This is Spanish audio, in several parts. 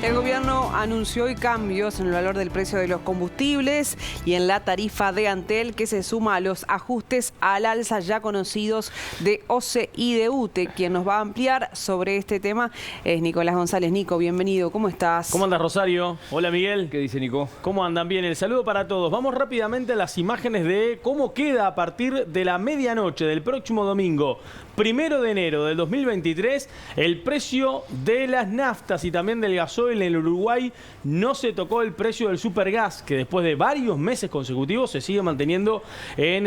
El gobierno anunció hoy cambios en el valor del precio de los combustibles y en la tarifa de Antel, que se suma a los ajustes al alza ya conocidos de OCE y de UTE. Quien nos va a ampliar sobre este tema es Nicolás González. Nico, bienvenido. ¿Cómo estás? ¿Cómo andas, Rosario? Hola, Miguel. ¿Qué dice Nico? ¿Cómo andan? Bien, el saludo para todos. Vamos rápidamente a las imágenes de cómo queda a partir de la medianoche del próximo domingo, 1 de enero del 2023, el precio de las naftas y también del gasoil. En el Uruguay no se tocó el precio del supergas, que después de varios meses consecutivos se sigue manteniendo en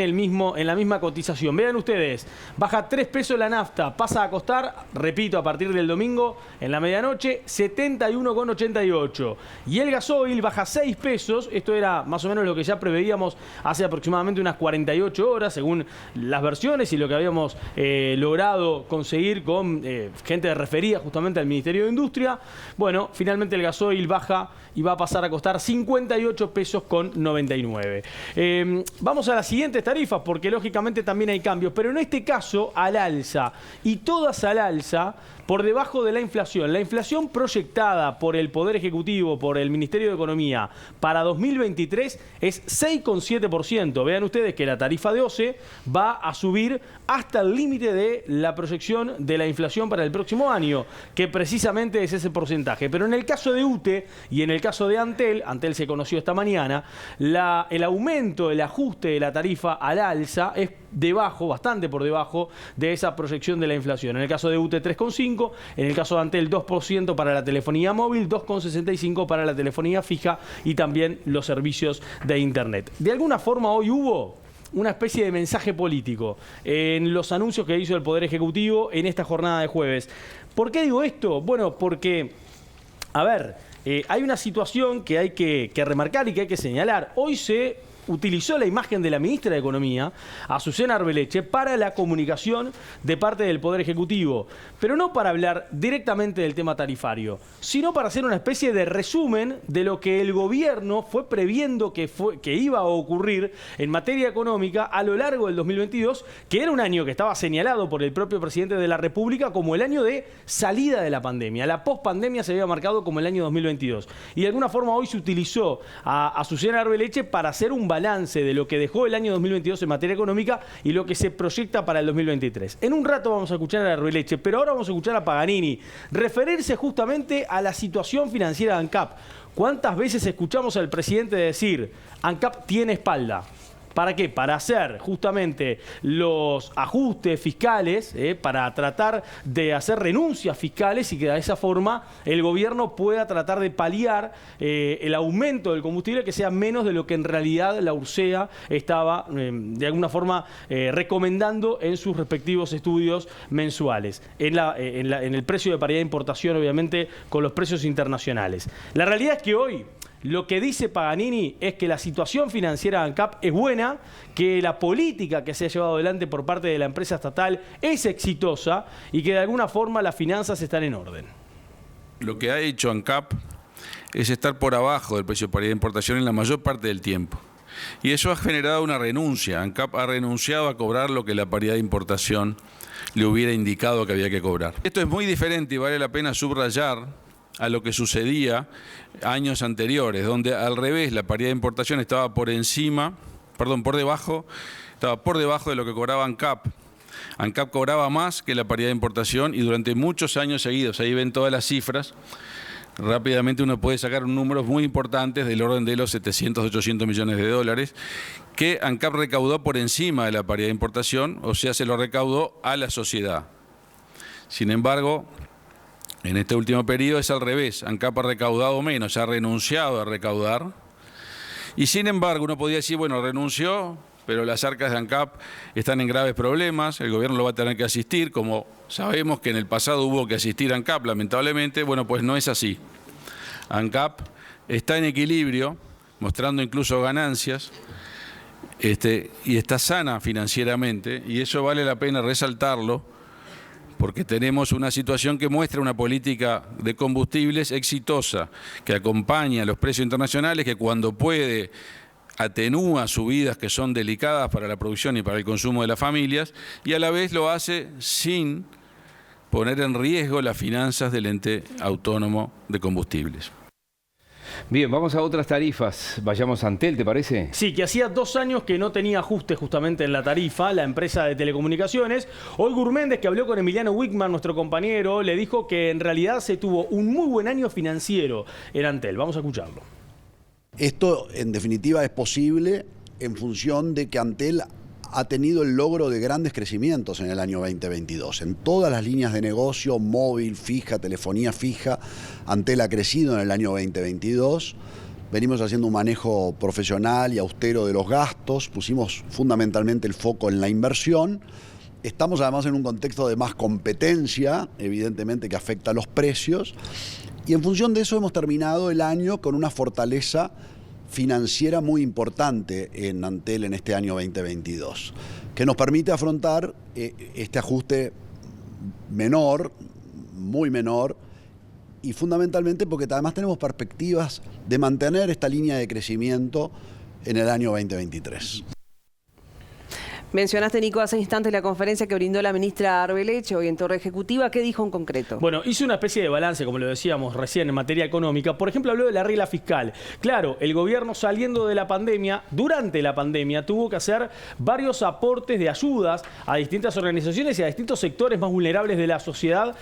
la misma cotización. Vean ustedes, baja 3 pesos la nafta, pasa a costar, repito, a partir del domingo en la medianoche, 71,88. Y el gasoil baja 6 pesos, esto era más o menos lo que ya preveíamos hace aproximadamente unas 48 horas, según las versiones y lo que habíamos logrado conseguir con gente referida justamente al Ministerio de Industria. Bueno, finalmente el gasoil baja y va a pasar a costar 58 pesos con 99. Vamos a las siguientes tarifas porque lógicamente también hay cambios, pero en este caso al alza, y todas al alza por debajo de la inflación. La inflación proyectada por el Poder Ejecutivo, por el Ministerio de Economía, para 2023 es 6,7%. Vean ustedes que la tarifa de OCE va a subir hasta el límite de la proyección de la inflación para el próximo año, que precisamente es ese porcentaje. Pero en el caso de UTE y en el caso de Antel se conoció esta mañana, el aumento, el ajuste de la tarifa al alza es debajo, bastante por debajo de esa proyección de la inflación. En el caso de UTE 3,5%, en el caso de Antel 2% para la telefonía móvil, 2,65% para la telefonía fija y también los servicios de internet. De alguna forma hoy hubo una especie de mensaje político en los anuncios que hizo el Poder Ejecutivo en esta jornada de jueves. ¿Por qué digo esto? Bueno, porque, a ver, hay una situación que hay que remarcar y que hay que señalar. Hoy se utilizó la imagen de la ministra de Economía, Azucena Arbeleche, para la comunicación de parte del Poder Ejecutivo, pero no para hablar directamente del tema tarifario, sino para hacer una especie de resumen de lo que el gobierno fue previendo que iba a ocurrir en materia económica a lo largo del 2022, que era un año que estaba señalado por el propio presidente de la República como el año de salida de la pandemia. La pospandemia se había marcado como el año 2022. Y de alguna forma hoy se utilizó a Azucena Arbeleche para hacer un balance de lo que dejó el año 2022 en materia económica y lo que se proyecta para el 2023. En un rato vamos a escuchar a Arbeleche, pero ahora vamos a escuchar a Paganini referirse justamente a la situación financiera de ANCAP. ¿Cuántas veces escuchamos al presidente decir ANCAP tiene espalda? ¿Para qué? Para hacer justamente los ajustes fiscales, para tratar de hacer renuncias fiscales y que de esa forma el gobierno pueda tratar de paliar el aumento del combustible, que sea menos de lo que en realidad la URSEA estaba de alguna forma recomendando en sus respectivos estudios mensuales, en el precio de paridad de importación, obviamente, con los precios internacionales. La realidad es que hoy lo que dice Paganini es que la situación financiera de ANCAP es buena, que la política que se ha llevado adelante por parte de la empresa estatal es exitosa y que de alguna forma las finanzas están en orden. Lo que ha hecho ANCAP es estar por abajo del precio de paridad de importación en la mayor parte del tiempo. Y eso ha generado una renuncia. ANCAP ha renunciado a cobrar lo que la paridad de importación le hubiera indicado que había que cobrar. Esto es muy diferente y vale la pena subrayar a lo que sucedía años anteriores, donde al revés la paridad de importación estaba por debajo de lo que cobraba ANCAP. ANCAP cobraba más que la paridad de importación y durante muchos años seguidos, ahí ven todas las cifras, rápidamente uno puede sacar números muy importantes del orden de los 700, 800 millones de dólares que ANCAP recaudó por encima de la paridad de importación, o sea, se lo recaudó a la sociedad. Sin embargo, en este último periodo es al revés, ANCAP ha recaudado menos, ha renunciado a recaudar y sin embargo uno podría decir, bueno, renunció, pero las arcas de ANCAP están en graves problemas, el gobierno lo va a tener que asistir, como sabemos que en el pasado hubo que asistir a ANCAP, lamentablemente, bueno, pues no es así. ANCAP está en equilibrio, mostrando incluso ganancias, y está sana financieramente, y eso vale la pena resaltarlo, porque tenemos una situación que muestra una política de combustibles exitosa, que acompaña a los precios internacionales, que cuando puede atenúa subidas que son delicadas para la producción y para el consumo de las familias, y a la vez lo hace sin poner en riesgo las finanzas del ente autónomo de combustibles. Bien, vamos a otras tarifas. Vayamos a Antel, ¿te parece? Sí, que hacía 2 años que no tenía ajuste justamente en la tarifa, la empresa de telecomunicaciones. Hoy Gurméndez, que habló con Emiliano Wickman, nuestro compañero, le dijo que en realidad se tuvo un muy buen año financiero en Antel. Vamos a escucharlo. Esto, en definitiva, es posible en función de que Antel ha tenido el logro de grandes crecimientos en el año 2022. En todas las líneas de negocio, móvil, fija, telefonía fija, Antel ha crecido en el año 2022. Venimos haciendo un manejo profesional y austero de los gastos, pusimos fundamentalmente el foco en la inversión. Estamos además en un contexto de más competencia, evidentemente que afecta a los precios, y en función de eso hemos terminado el año con una fortaleza financiera muy importante en Antel en este año 2022, que nos permite afrontar este ajuste menor, muy menor, y fundamentalmente porque además tenemos perspectivas de mantener esta línea de crecimiento en el año 2023. Mencionaste, Nico, hace instantes la conferencia que brindó la ministra Arbeleche hoy en Torre Ejecutiva. ¿Qué dijo en concreto? Bueno, hizo una especie de balance, como lo decíamos recién, en materia económica. Por ejemplo, habló de la regla fiscal. Claro, el gobierno saliendo de la pandemia, durante la pandemia, tuvo que hacer varios aportes de ayudas a distintas organizaciones y a distintos sectores más vulnerables de la sociedad,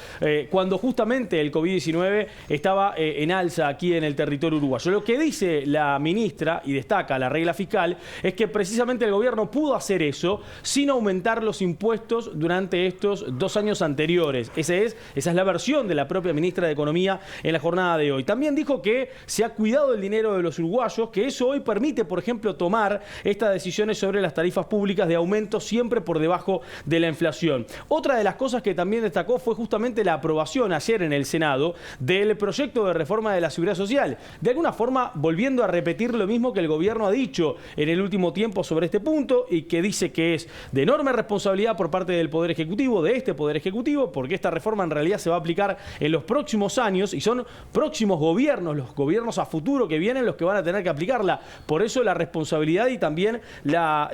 cuando justamente el COVID-19 estaba en alza aquí en el territorio uruguayo. Lo que dice la ministra, y destaca la regla fiscal, es que precisamente el gobierno pudo hacer eso sin aumentar los impuestos durante estos 2 años anteriores. Esa es la versión de la propia ministra de Economía en la jornada de hoy. También dijo que se ha cuidado el dinero de los uruguayos, que eso hoy permite, por ejemplo, tomar estas decisiones sobre las tarifas públicas de aumento siempre por debajo de la inflación. Otra de las cosas que también destacó fue justamente la aprobación ayer en el Senado del proyecto de reforma de la Seguridad Social. De alguna forma, volviendo a repetir lo mismo que el gobierno ha dicho en el último tiempo sobre este punto y que dice que es de enorme responsabilidad por parte del Poder Ejecutivo, de este Poder Ejecutivo, porque esta reforma en realidad se va a aplicar en los próximos años y son próximos gobiernos, los gobiernos a futuro que vienen, los que van a tener que aplicarla. Por eso la responsabilidad y también la,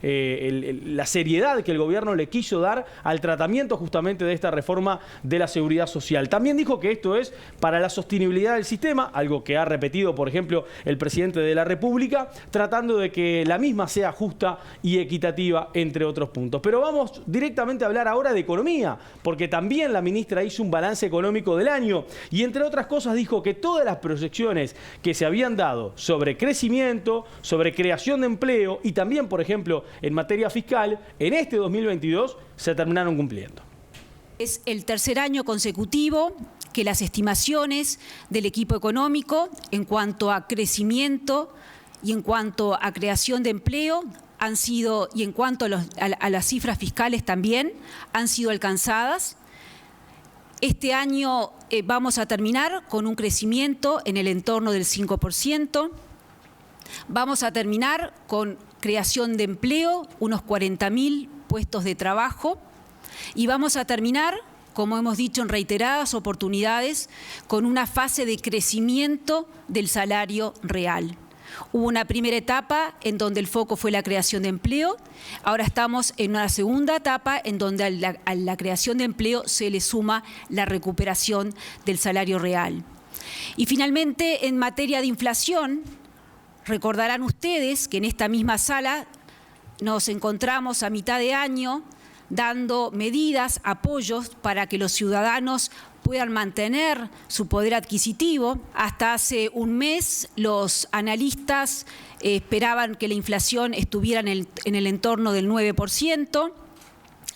la seriedad que el gobierno le quiso dar al tratamiento justamente de esta reforma de la Seguridad Social. También dijo que esto es para la sostenibilidad del sistema, algo que ha repetido, por ejemplo, el presidente de la República, tratando de que la misma sea justa y equitativa, entre otros puntos. Pero vamos directamente a hablar ahora de economía, porque también la ministra hizo un balance económico del año y, entre otras cosas, dijo que todas las proyecciones que se habían dado sobre crecimiento, sobre creación de empleo y también, por ejemplo, en materia fiscal, en este 2022 se terminaron cumpliendo. Es el tercer año consecutivo que las estimaciones del equipo económico en cuanto a crecimiento y en cuanto a creación de empleo han sido, y en cuanto a las cifras fiscales también, han sido alcanzadas. Este año vamos a terminar con un crecimiento en el entorno del 5%. Vamos a terminar con creación de empleo, unos 40.000 puestos de trabajo. Y vamos a terminar, como hemos dicho en reiteradas oportunidades, con una fase de crecimiento del salario real. Hubo una primera etapa en donde el foco fue la creación de empleo. Ahora estamos en una segunda etapa en donde a la creación de empleo se le suma la recuperación del salario real. Y finalmente, en materia de inflación, recordarán ustedes que en esta misma sala nos encontramos a mitad de año dando medidas, apoyos para que los ciudadanos puedan mantener su poder adquisitivo. Hasta hace un mes los analistas esperaban que la inflación estuviera en el entorno del 9%.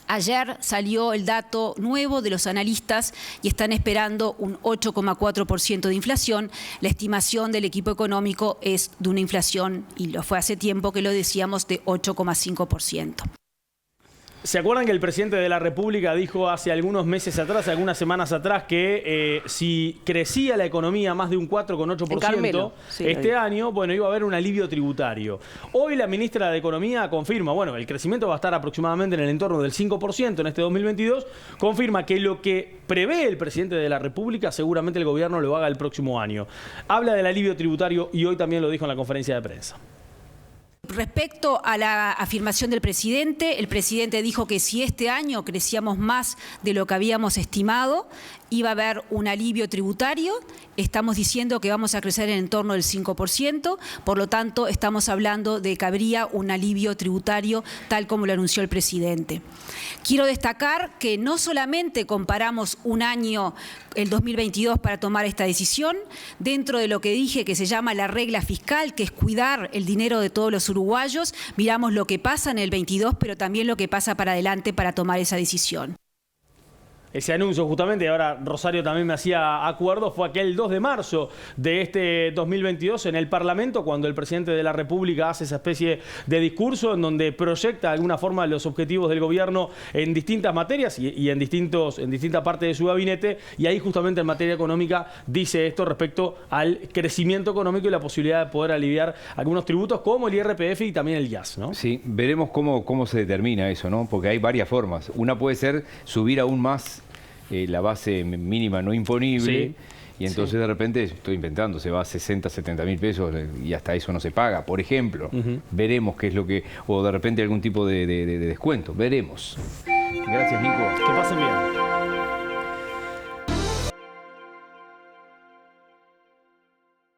Ayer salió el dato nuevo de los analistas y están esperando un 8,4% de inflación. La estimación del equipo económico es de una inflación, y lo fue hace tiempo que lo decíamos, de 8,5%. ¿Se acuerdan que el presidente de la República dijo hace algunos meses atrás, algunas semanas atrás, que si crecía la economía más de un 4,8% este año, bueno, iba a haber un alivio tributario? Hoy la ministra de Economía confirma, bueno, el crecimiento va a estar aproximadamente en el entorno del 5% en este 2022, confirma que lo que prevé el presidente de la República seguramente el gobierno lo haga el próximo año. Habla del alivio tributario y hoy también lo dijo en la conferencia de prensa. Respecto a la afirmación del presidente, el presidente dijo que si este año crecíamos más de lo que habíamos estimado, iba a haber un alivio tributario. Estamos diciendo que vamos a crecer en torno del 5%, por lo tanto estamos hablando de que habría un alivio tributario tal como lo anunció el presidente. Quiero destacar que no solamente comparamos un año, el 2022, para tomar esta decisión, dentro de lo que dije que se llama la regla fiscal, que es cuidar el dinero de todos los uruguayos, miramos lo que pasa en el 22, pero también lo que pasa para adelante para tomar esa decisión. Ese anuncio justamente, ahora Rosario también me hacía acuerdo, fue aquel 2 de marzo de este 2022 en el Parlamento, cuando el presidente de la República hace esa especie de discurso en donde proyecta de alguna forma los objetivos del gobierno en distintas materias y en distintas partes de su gabinete, y ahí justamente en materia económica dice esto respecto al crecimiento económico y la posibilidad de poder aliviar algunos tributos como el IRPF y también el IAS, ¿no? Sí, veremos cómo se determina eso, ¿no? Porque hay varias formas. Una puede ser subir aún más la base mínima no imponible, sí, y entonces de repente, estoy inventando, se va a 60, 70 mil pesos y hasta eso no se paga, por ejemplo. Veremos qué es lo que, o de repente algún tipo de descuento, veremos. Gracias, Nico. Que pasen bien.